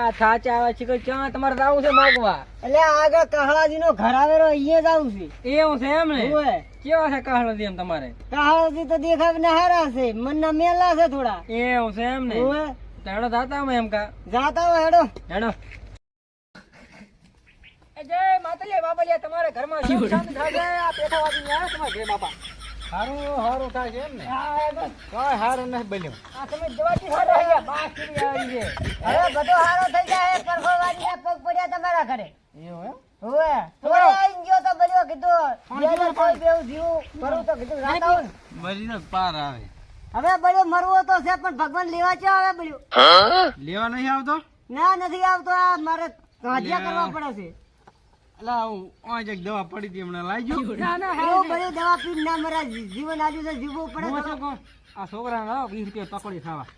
આ સાચા આવે છે કે ક્યાં તમારે જાવું છે માગવા? એટલે આગળ કહાળાજી નો ઘર આવેલો અહીંયા જાવું છે. એવું છે એમ ને? ઓય કેવા છે કાહળોદી એમ તમારે? કહાળાજી તો દેખાવ હારા છે, મનના મેલા છે થોડા. એવું છે એમ ને? ઓય હેડો જાતા અમે એમ કા જાતા હોય હેડો. હેડો. એ જય માતાજી બાબાલિયા, તમારે ઘરમાં સુખ શાંતિ થાય છે? આ પેઠાવાદી આવ્યા તમારે ઘરે બાપા? હારું થાય છે એમ ને? કોઈ હારું નથી બન્યું. આ તમે જવાથી હારો આવ્યા, બાસ કરી આવી છે. હવે બધો હારો થઈ જાય. પરખોવાદીના પગ પડ્યા તમારા ઘરે. એવું એમ? ઓય થોડે આઈ ગયો તો બળ્યો કીધું બેને કોઈ બેવ જીવ ભરું તો કીધું જાતા હોય. મરી તો પાર આવે. હવે બળ્યો મરવો તો છે પણ ભગવાન લેવા ચો આવે બળ્યો? લેવા નહીં આવતો? ના નથી આવતો. આ મારે હાજિયા કરવા પડે છે. અલા હું એક દવા પડી હતી હમણાં લાવજો. ના ના એવું બળ્યો દવા પીને ના મરા જીવન આલ્યું છે જીવવું પડે તો. આ છોકરા ના 20 રૂપિયા પકોડી ખાવા.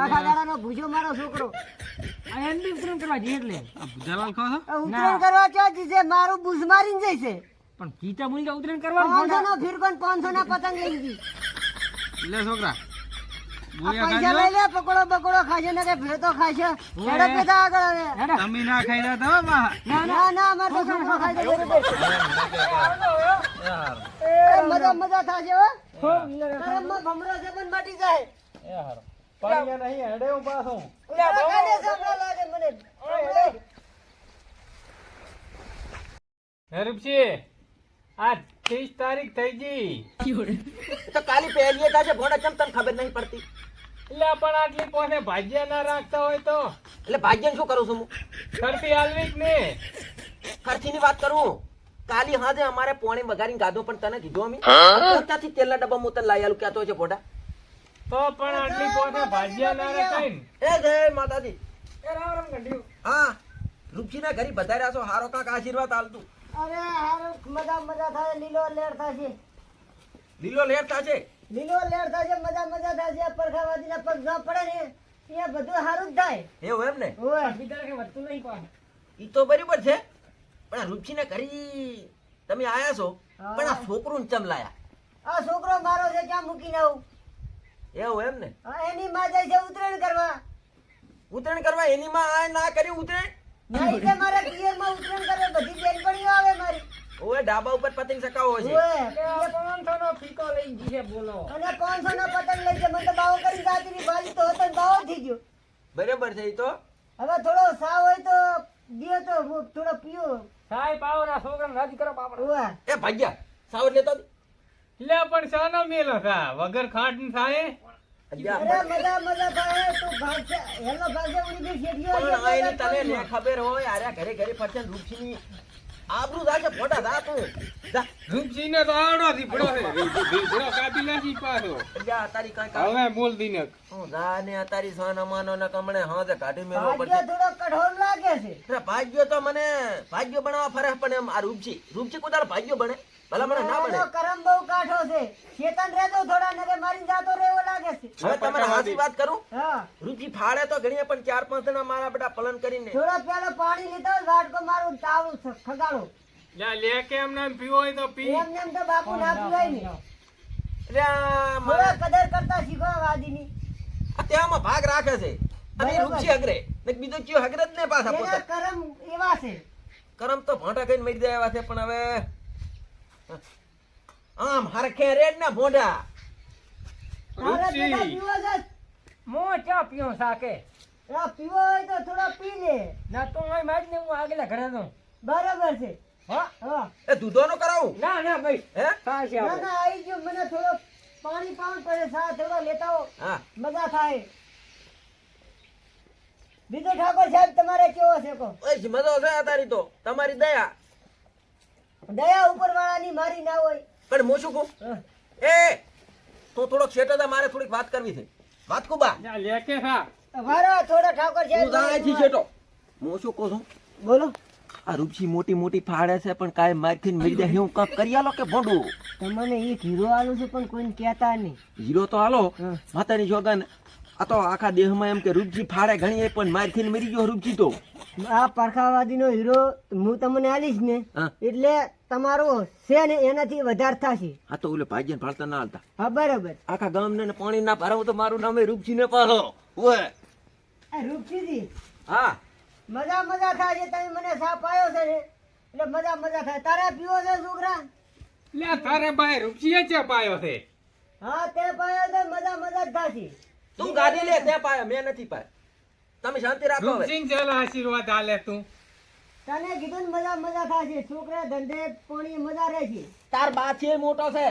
આખા દાડાનો ભૂજો મારો છોકરો. આ એમની ઉતરણ કરવા જઈએ એટલે જલાલ ખાવ છો? ઉતરણ કરવા ચો જીજે મારું બુઝ મારીને જઈશે. પણ કીટા મુનિકા ઉતરણ કરવા 500 નો ફિરકોન 500 ના પતંગ લઈ ગઈ. લે છોકરા આ પૈસા લઈ લે, પકોડો બકોડો ખાશે ને કે ભેતો ખાશે. હેડો પેતા આગળ હવે. તમે ના ખાઈ રહ્યા તમે બા? ના ના અમાર તો છોકરો ખાઈ દે બરોબર. મજા મજા થાશે હો. કરમમાં ભમરો છે પણ માટી જાય. એ હારો પાણી નહીં હેડે હું પાછો. કાઢે છે હમણાં લાગે મને. હરપસી આ 30 તારીખ થઈ ગઈ. તો કાલી પહેલી થશે ભોડા ચમ તને ખબર નહીં પડતી? એટલે પણ આટલી પોને ભાજ્યા ના રાખતા હોય તો એટલે ભાગ્યને શું કરું છું હું? ખર્ચી હાલવી જ ને. ખર્ચીની વાત કરું. કાલી હાજે અમારે પોણી વગાડીને ગાધો પણ તને કીધું અમે પોતાથી તેલના ડબ્બા હું તને લાવી આલું કહેતો છે ભોડા. તો પણ આટલી પોને ભાજ્યા ના રખાય ને. એ જય માતાજી. એ રામ રામ ગંઢિયું. હા રૂપસીના ઘરે વધાર્યા છો, હારો કાંક આશીર્વાદ આલતું. અરે હારું મજા મજા થાય. લીલો લેર થશે. લીલો લેર થશે. લીલો લેર થશે. મજા મજા થશે. પરખાવાદીના પગ ના પડે ને એ બધું હારું જ થાય. એવું એમ ને? ઓય બીજા કે વધતું નહીં પાછું. ઈ તો બરાબર છે પણ આ રૂપસીના ઘરે તમે આયા છો પણ આ છોકરું ચમ લાયા? આ છોકરો મારો છે ક્યાં મૂકીને આવું? એવું એમ ને? એની માં જાય છે ઉતરાયણ કરવા. ઉતરાયણ કરવા એની માં આ ના કર્યું ઉતરાયણ? ના એટલે મારે પિયર માં ઉતરાયણ કરે. બધી બેનપણીઓ આવે મારી. ઓય ડાબા ઉપર પતંગ ચકાવો છે. ઓય કે 500 નો ફીકો લઈ ગઈ બોલો. અને 500 નો પતંગ લઈ જાય. મને તો બાવો કરી જાતી ની બાજી તો હતો ને બાવો થઈ ગયો. બરાબર છે ઈ તો. હવે થોડો સાવ હોય તો દિયો તો હું થોડો પીયો. સાહેબ પાવના છોકરાને રાજી કરો પાપડ. ઓય એ ભાગ્યા સાવર લેતો દી. લે પણ શાનો મેલો થા વગર ખાટ ન થાય. અરે મજા મજા થાય. તું ભાગ છે હેલો ભાગ છે ઉડી ગઈ શેઠીઓ પણ આની તને ને ખબર હોય આર્યા ઘરે ઘરે ફરશે રૂપસીની આબરૂ જાશે ફોટા જા તું જા. રૂપસીને તો આવડો થી પડો છે. ભીડો કાપી નાખી પાછો. જા તારી કાંઈ કામ. હવે બોલ દીનક. હું જા ને તારી સોના માનો ને કમણે હાજે કાઢી મેળવો ભાગ્ય પડશે. થોડો કઠોર લાગે છે. અરે ભાગ્યો તો મને ભાગ્યો બનાવવા ફરક પણ એમ આ રૂપસી કોદાળ ભાગ્યો બને ભલા મને ના બને. એનો કરમ બહુ કાઠો છે. શેતાન રહેતો થોડા નગે મારી જાતો રે એવો લાગે છે. હવે તમારે હાચી વાત કરું. હા રૂપસી ફાડે તો ઘણીએ પણ 4-5 જણા મારા બેટા પલન કરીને થોડો પેલો પાણી લીધો વાટકો મારું તાવું ખગાડો. લે લે કે એમ નામ પીવો હોય તો પી. એમ નેમ તો બાપુ ના પીવાય ને. એટલે આ થોડા મારા કદર કરતા શીખો વાદીની. આ તેમાં ભાગ રાખે છે અને બરાબર. રૂપસી હગરે ને બીજો ચિયો હગરે જ ને પાછા એના પોતા કરમ એવા છે. કરમ તો ભાંટા કઈને મરી જાય એવા છે પણ હવે આમ હરખે રેડ ના ભોંડા. તારે બેટા પીવો છે? મો ચા પીઓ સાકે. આ પીવો હોય તો થોડો પી લે. ના તો હું માજ ને હું આગલા ઘરે દઉં. બરાબર છે. હા હા એ દૂધોનો કરાવું ના ના ભાઈ હે? સાચી ના આપણે. ના આવી ગયો. મને થોડો પાણી પાઉં પડે. સા થોડો લેતા આવો. હા મજા થાય. બીજો ઠાકોર સાહેબ તમારે કેવો છે કો? ઓય મજો છે આ તારી તો તમારી દયા. દયા ઉપર વાળાની મારી ના હોય. પણ હું શું કહું હા. એ તું થોડોક શેઠો થા, મારે થોડીક વાત કરવી છે. વાત કુબા જા લે કે હા. વારો થોડો ઠાકોર તું સાહેબ જાયથી શેઠો. હું શું કહું છું બોલો. આ રૂપસી મોટી મોટી ફાડે છે પણ કાંઈ મારથી મરી જાય હું કાંક કરી આલો કે ભોંડું. તમને એક હીરો આલું છું પણ કોઈને કહેતા નહીં. હીરો તો હાલો હા. માતાની જોગન આ તો આખા દેહમાં એમ કે રૂપસી ફાડે ઘણી પણ મારથી મરી ગયો રૂપસી તો. આ પરખાવાદીનો હીરો હું તમને આલીશ ને હા. એટલે તમારો છે ને એનાથી વધારે થશે. આ તો ઓલે ભાઈજન ફાડતા ના હાલતા હા બરાબર. આખા ગામને પાણી ના ભરાવું તો મારું નામે રૂપસી ને પાડો. ઓય આ રૂપસીજી હા મજા મજા થાય છે તમે મને સાપ આવ્યો છે ને એટલે મજા મજા થાય તારે પીવો છે છોકરા લે તારે ભાઈ રૂપિયા ચે પાયો છે હા તે પાયો તો મજા મજા જ થાશે તું ગાડી લે ત્યાં પાયો મેં નથી પાયો તમે શાંતિ રાખો હવે રૂપસિંહ ચાલો આશીર્વાદ આલે તું તને કીધું ને મજા મજા થશે છોકરા ધંધે પાણી મજા રહે છે તાર બા છે મોટો છે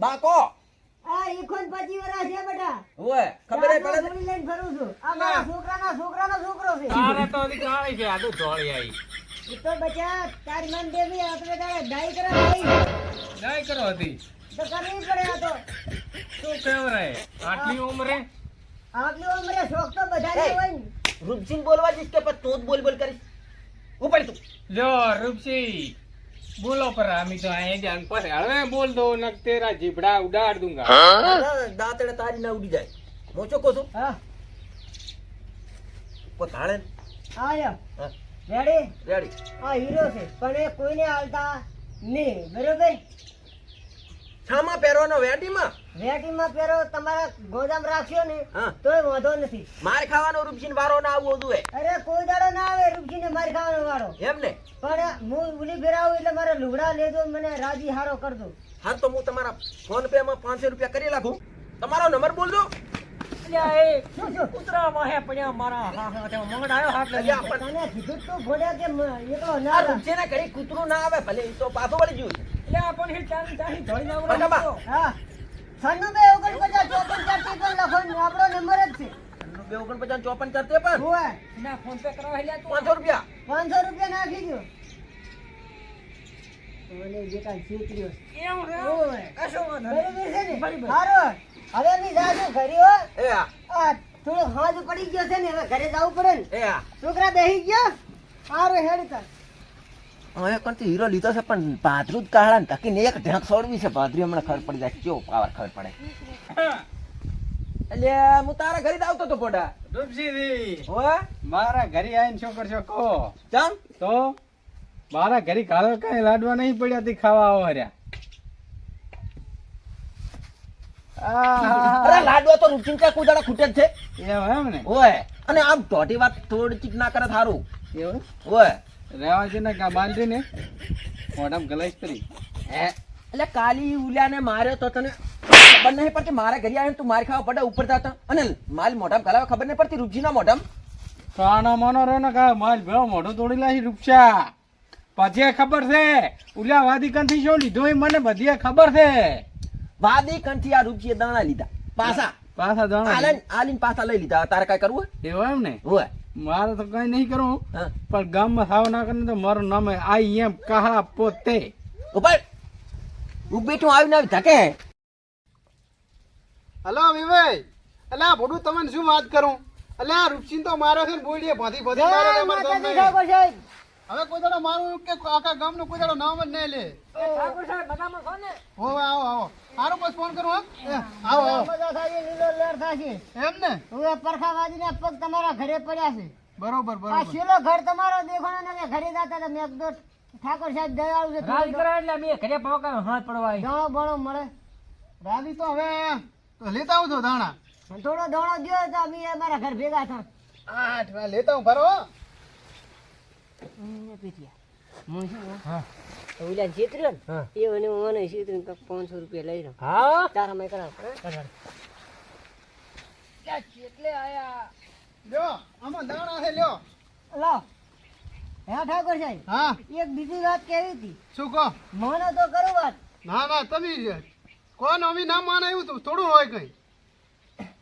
બાકો આ 25 વર્ષ છે બેટા ઓય ખબર હે પડે લઈને ફરું છું આ મારા છોકરાનો છોકરો છે તારે તો હજી કાળી છે આદુ ધોળી આવી એ તો બચા તારી મન દેવી આપણે તારે ડાઈ કરવા આવી નહીં કરો હતી તો કરવી પડે આ તો શું કેવરાય આટલી ઉંમરે આટલી ઉંમરે શોખ તો બધાને હોય ને રૂપસિંહ બોલવા જઈશ કે પછી તું જ બોલ કરીશ ઉપર તું લો રૂપસિંહ બોલો પર અમી તો આए જાન પર હવે બોલ દો ન તેરા જીભડા ઉડાડ दूंगा દાંતડે તારી ના ઉડી જાય મોચો કો છું હા કો તાળે આયો હા રેડી રેડી આ હીરો છે પણ એ કોઈને હાલતા નહીં બરોબર છામાં પહેરવાનો વેટીમાં વેટીમાં પહેરો તમારા ગોદામ રાખ્યો ને હા. તોય વાંધો નથી માર ખાવાનો રૂપસિંહ વારો ના આવવો જોઈએ અરે કોઈ દાડો ના આવે રૂપસીને મારી ખાવાનો વાળો એમ ને પણ હું ઉલી ફેરાવું એટલે મારે લુગડા લેજો મને રાજી હારો કરજો હા તો હું તમારા ફોન પે માં 500 રૂપિયા કરી નાખું તમારો નંબર બોલજો શું શું કૂતરા વાહે પડ્યા મારા હા હા તે મંગળ આવ્યો હાથ અલ્યા પણ તને કીધું તું ભોળ્યા કે એ તો આ ના રૂપસિંહના ઘરે કૂતરું ના આવે ભલે ઈ તો પાછો વળી ગયું છે. લે આપણ હી ચાલી ચાલી ધોઈ ના બરાબર. હા 96 249 54 લખો ને આપણો નંબર જ છે 249 54 કરતે પણ હોવે ના ફોન પે કરવા લે તું 500 રૂપિયા 500 રૂપિયા નાખી દો ઓલે જે કાલ છેતર્યો એમ રે હોવે કશો વાંધો બરોબર છે ને બરાબર. હારો હવે મી જાજો ઘરે હો એ હા આ થોડો હાજ પડી ગયો છે ને હવે ઘરે જવું પડે ને એ હા છોકરા બેહી ગયો હારો હેડ તાર હવે કોણથી હીરો લીધો છે પણ ભાદરું જ કાળા ને તકીને એક ઢાંક છોડવી છે ભાદરી હમણાં ખબર પડી જાય કેવો પાવર ખબર પડે એટલે હું તારા ઘરે જ આવતો તો પોડા રૂપસિંહજી હોય મારા ઘરે આવીને શું કરશો કહો ચમ તો મારા ઘરે કાલે કઈ લાડવા નહીં પડ્યા તે ખાવા આવો રહ્યા અરે લાડવા તો રૂપસિંહ ચા કુદાડા ખૂટે જ છે એમ એમ ને હોય અને આમ ટોટી વાત થોડી ચીક ના કરે થારું એવું હોય રેવા છે ને કા બાંધી ને મોઢામ ગલાઈશ કરી હે એટલે કાલી ઉલ્યાને માર્યો તો તને ખબર નહીં પડતી મારા ઘરે આવીને તું માર ખાવા પડે ઉપર જતા અને માલ મોઢામ કલાવે ખબર નહીં પડતી રૂપજીના મોઢામ કાનો મનો રો ને કા માલ ભેળો મોઢું તોડી લાશી રૂપસા પછી ખબર છે ઉલ્યા વાદી કંથી શું લીધો એ મને બધી ખબર છે વાદી કંઠી આ રૂપજીએ દાણા લીધા પાછા પાછા જાણો આલીન પાછા લઈ લીધા તારે કાંઈ કરવું એવું એમ ને હોય મારે તો કઈ નહીં કરવું હા પણ ગામમાં થાવ ના કરીને તો મારું નામ આઈ એમ કહા પોતે ઉપર બેઠું આવીને આવી ધકે હલો વિભાઈ અલા ભોડું તમને શું વાત કરું અલા રૂપસિંહ તો મારો છે ને બોલીએ ભાધી ભાધી મારે જય છે મારા માતાજી ગામમાં. ઠાકોર સાહેબ હવે કોઈ દાડો મારું કે આખા ગામનું કોઈ દાડો નામ જ નહીં લે ઠાકોર સાહેબ બધામાં છો ને હો આવો આવો સારું બસ ફોન કરું હા આવો આવો મજા થાય લીલો લેર થશે એમ ને હવે પરખાવાદીના પગ તમારા ઘરે પડ્યા છે બરોબર આ બરોબર શીલો ઘર તમારો દેખાણો ને કે ઘરે જતા હતા મેં કીધું ઠાકોર સાહેબ દયાળુ છે રાજ કરે એટલે મેં ઘરે પહોંચા હાથ પડવા દાણો બણો મળે રાધી તો હવે તો લેતા આવું છો દાણા થોડો દાણો દ્યો તો અમે અમારા ઘર ભેગા થા લેતા હું ભરો ઓલા ચિત્ર્યો ને એ મને મને ચિત્રી 500 રૂપિયા લઈ રહ્યો હા તારા મેં કરાવ એટલે આયા લ્યો આમાં દાણા છે લ્યો લાવ હે ઠાકોર સાહેબ હા એક બીજી વાત કેવી હતી શું કહો મને તો કરો વાત ના ના તમે કોણ અમે ના માને એવું તો થોડું હોય કઈ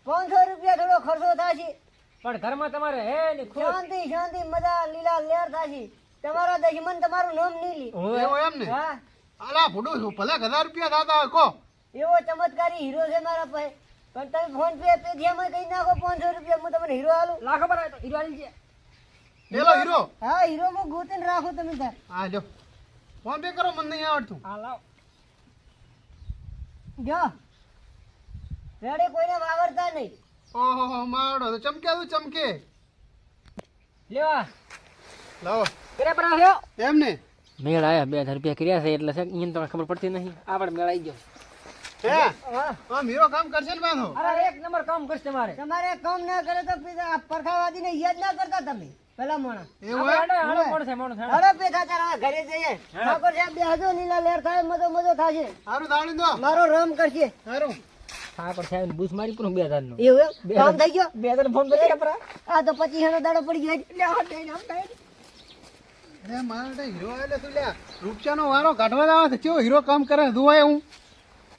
500 રૂપિયા થોડો ખર્ચો થશે પણ ઘરમાં તમારે હે ને શાંતિ શાંતિ મજા લીલા લેર થશે તમારા દશમન તમારું નામ નહીં લી એવું એમ ને હા અલા ભોડું ભલે 1000 રૂપિયા થતા હોય કહો એવો ચમત્કારી હીરો છે મારા પાસે પણ તમે ફોન પે પેટીએમ કઈ નાખો 500 રૂપિયા હું તમને હીરો આલું લાખો પર તો હીરો છે પેલો હીરો હા હીરો હું ગોતીને રાખો તમે તાર હા લ્યો ફોન પે કરો મને નહીં આવડતું હા લાવ જો રેડે કોઈને વાવરતા નહીં ઓહો માવડો તો ચમકે તું ચમકે લેવા લાવો કરે પર આવ્યો એમ ને મેળ આયા 2000 રૂપિયા કર્યા છે એટલે છે અહીંયા તો ખબર પડતી નહીં આપણે મેળ આવી ગયો હે હા આમ હીરો કામ કરશે ને પાછો અરે એક નંબર કામ કરશે તમારે તમારે કામ ના કરે તો પેલા પરખાવાદીને યાદ ના કરતા તમે પેલા માણસ એવું હે? હાલો કોણ છે માણસ હડો પેથા ચાર હવે ઘરે જઈએ ઠાકોર સાહેબ બેહજો લીલા લેર થાય મજો થશે સારું દાવડી દો મારો રામ કરશે સારું ઠાકોર સાહેબ બૂસ મારી પણ 2000 નો એવું એમ? કામ થઈ ગયો 2000 ફોન કરી આપરા આ તો 25 નો દાડો પડી ગયો એટલે આ દઈને આમ થાય. અરે મારે હીરો એટલે તું લ્યા રૂપચાનો વારો કાઢવા આવે છે કેવો હીરો કામ કરે જોવાય હું